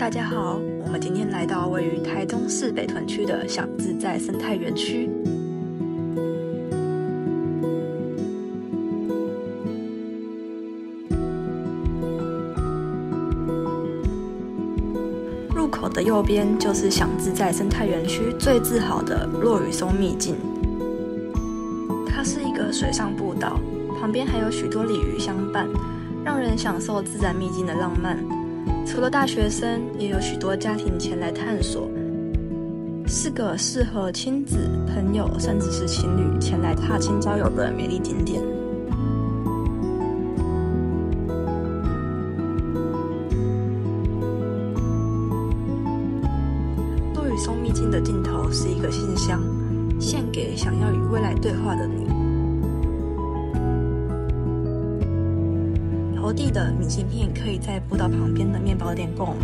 大家好，我们今天来到位于台中市北屯区的享自在生态园区。入口的右边就是享自在生态园区最自豪的落羽松秘境，它是一个水上步道，旁边还有许多鲤鱼相伴，让人享受自然秘境的浪漫。除了大学生，也有许多家庭前来探索，是个适合亲子、朋友甚至是情侣前来踏青郊游的美丽景点。落羽松秘境的尽头是一个信箱，献给想要与未来对话的你。投递的明信片可以在步道旁边的面包店购买。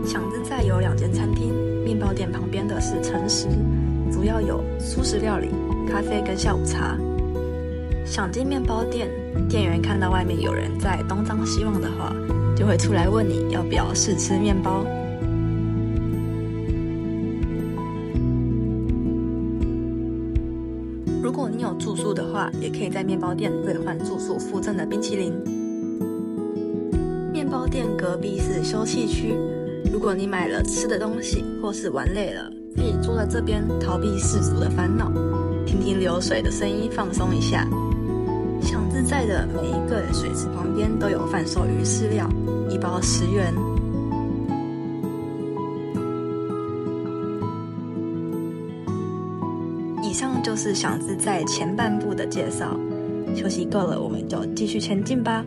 享自在有2间餐厅，面包店旁边的是诚实，主要有素食料理、咖啡跟下午茶。想进面包店，店员看到外面有人在东张西望的话，就会出来问你要不要试吃面包。如果你有住宿的话，也可以在面包店兑换住宿附赠的冰淇淋。面包店隔壁是休憩区，如果你买了吃的东西或是玩累了，可以坐在这边逃避世俗的烦恼，听听流水的声音，放松一下。享自在的每一个水池旁边都有贩售鱼饲料，一包10元。以上就是享自在前半部的介绍，休息够了，我们就继续前进吧。